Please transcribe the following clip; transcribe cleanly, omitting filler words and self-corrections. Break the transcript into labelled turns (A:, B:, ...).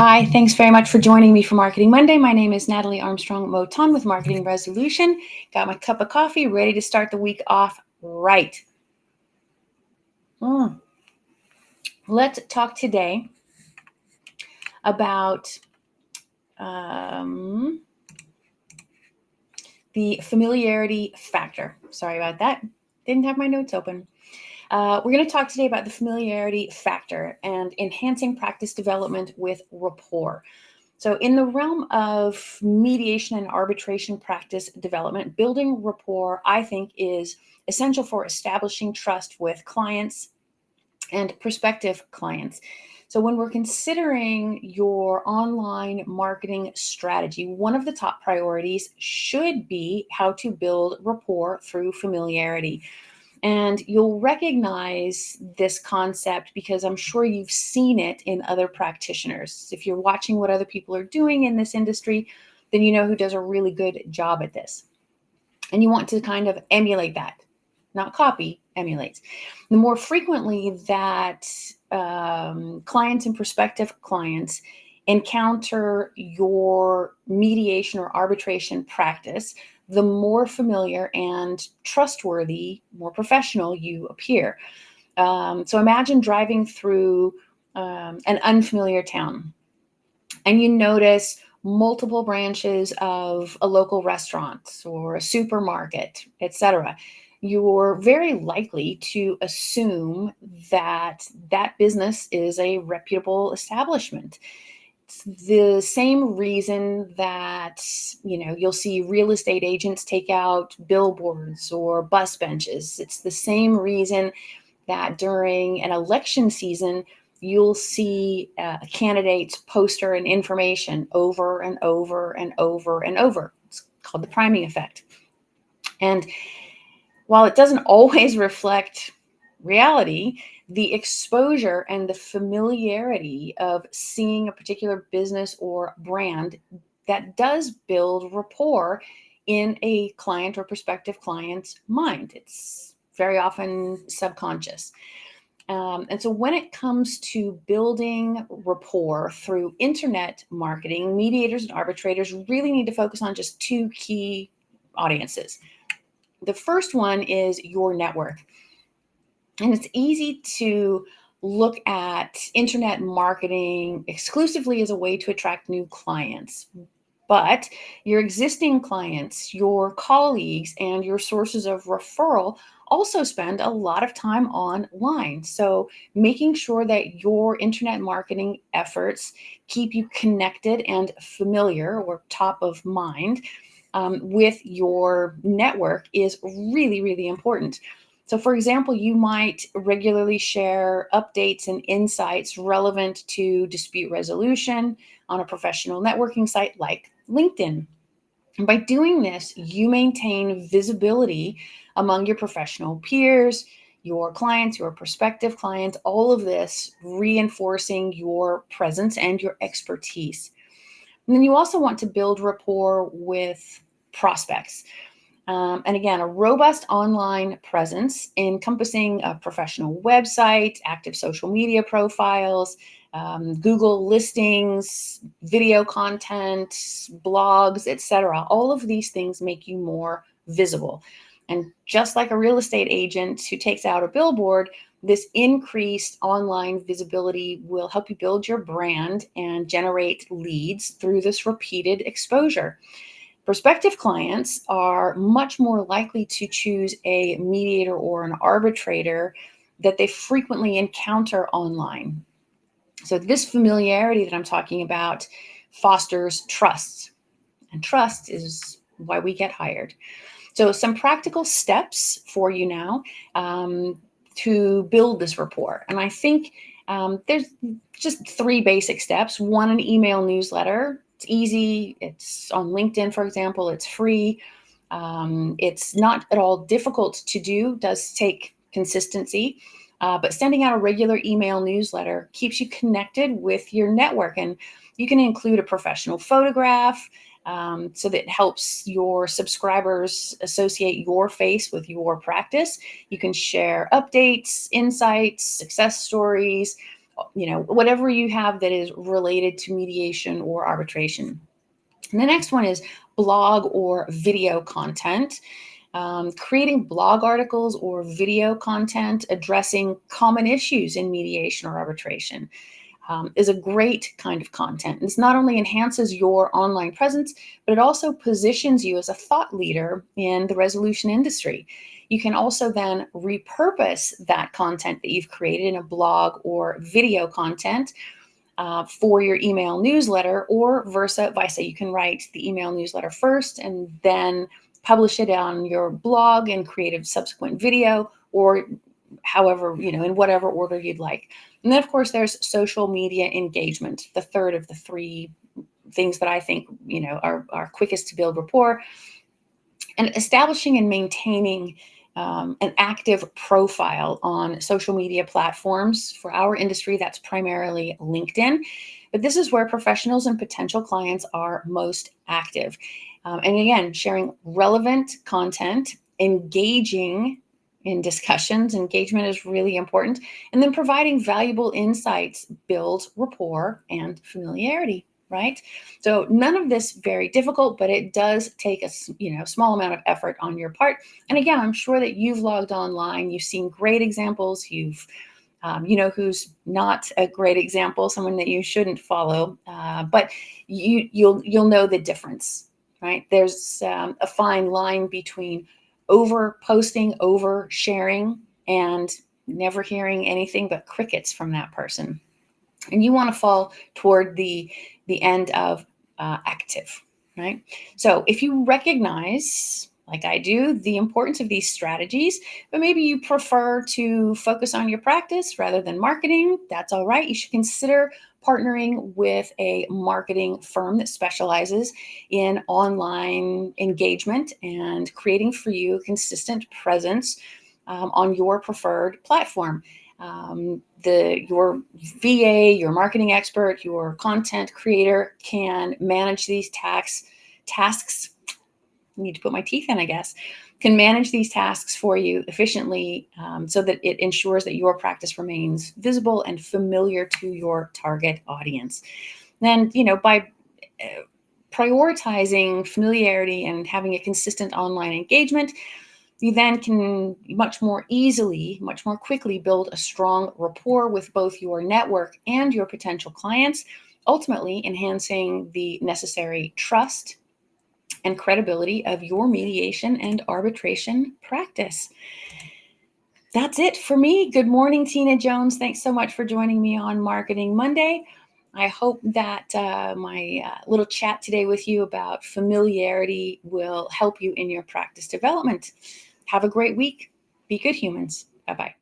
A: Hi, thanks very much for joining me for Marketing Monday. My name is Natalie Armstrong-Motin with Marketing Resolution. Got my cup of coffee, ready to start the week off right. Let's talk today about the familiarity factor. Sorry about that. Didn't have my notes open. We're going to talk today about the familiarity factor and enhancing practice development with rapport. So in the realm of mediation and arbitration practice development, building rapport, I think, is essential for establishing trust with clients and prospective clients. So when we're considering your online marketing strategy, one of the top priorities should be how to build rapport through familiarity. And you'll recognize this concept because I'm sure you've seen it in other practitioners. If you're watching what other people are doing in this industry, then you know who does a really good job at this. And you want to kind of emulate that, not copy, emulate. The more frequently that clients and prospective clients encounter your mediation or arbitration practice, the more familiar and trustworthy, more professional you appear. So imagine driving through an unfamiliar town and you notice multiple branches of a local restaurant or a supermarket, etc. You're very likely to assume that that business is a reputable establishment. It's the same reason that, you'll see real estate agents take out billboards or bus benches. It's the same reason that during an election season, you'll see a candidate's poster and information over and over and over and over. It's called the priming effect. And while it doesn't always reflect reality, the exposure and the familiarity of seeing a particular business or brand, that does build rapport in a client or prospective client's mind. It's very often subconscious. And so when it comes to building rapport through internet marketing, mediators and arbitrators really need to focus on just two key audiences. The first one is your network. And it's easy to look at internet marketing exclusively as a way to attract new clients. But your existing clients, your colleagues, and your sources of referral also spend a lot of time online. So making sure that your internet marketing efforts keep you connected and familiar or top of mind with your network is really, really important. So for example, you might regularly share updates and insights relevant to dispute resolution on a professional networking site like LinkedIn. And by doing this, you maintain visibility among your professional peers, your clients, your prospective clients, all of this reinforcing your presence and your expertise. And then you also want to build rapport with prospects. And again, a robust online presence encompassing a professional website, active social media profiles, Google listings, video content, blogs, etc. All of these things make you more visible. And just like a real estate agent who takes out a billboard, this increased online visibility will help you build your brand and generate leads through this repeated exposure. Prospective clients are much more likely to choose a mediator or an arbitrator that they frequently encounter online. So this familiarity that I'm talking about fosters trust, and trust is why we get hired. So some practical steps for you now to build this rapport. And I think there's just three basic steps. One, an email newsletter. It's easy. It's on LinkedIn, for example. It's free. It's not at all difficult to do. It does take consistency. But sending out a regular email newsletter keeps you connected with your network. And you can include a professional photograph so that it helps your subscribers associate your face with your practice. You can share updates, insights, success stories, whatever you have that is related to mediation or arbitration. And the next one is blog or video content. Creating blog articles or video content addressing common issues in mediation or arbitration is a great kind of content. This not only enhances your online presence, but it also positions you as a thought leader in the resolution industry. You can also then repurpose that content that you've created in a blog or video content for your email newsletter, or versa versa. You can write the email newsletter first and then publish it on your blog and create a subsequent video, or however, in whatever order you'd like. And then, of course, there's social media engagement, the third of the three things that I think, are quickest to build rapport. And establishing and maintaining an active profile on social media platforms. For our industry, that's primarily LinkedIn. But this is where professionals and potential clients are most active. And again, sharing relevant content, engaging in discussions. Engagement is really important. And then providing valuable insights builds rapport and familiarity, right? So none of this very difficult, but it does take a small amount of effort on your part. And again, I'm sure that you've logged online, you've seen great examples, you've who's not a great example, someone that you shouldn't follow, but you'll know the difference, right? There's a fine line between over posting, over sharing, and never hearing anything but crickets from that person. And you want to fall toward the end of active, right? So if you recognize, like I do, the importance of these strategies, but maybe you prefer to focus on your practice rather than marketing, that's all right. You should consider partnering with a marketing firm that specializes in online engagement and creating for you a consistent presence on your preferred platform. Your VA, your marketing expert, your content creator can manage these tasks. I need to put my teeth in, I guess. Can manage these tasks for you efficiently, so that it ensures that your practice remains visible and familiar to your target audience. Then, by prioritizing familiarity and having a consistent online engagement, you then can much more easily, much more quickly build a strong rapport with both your network and your potential clients, ultimately enhancing the necessary trust and credibility of your mediation and arbitration practice. That's it for me. Good morning, Tina Jones. Thanks so much for joining me on Marketing Monday. I hope that my little chat today with you about familiarity will help you in your practice development. Have a great week. Be good humans. Bye-bye.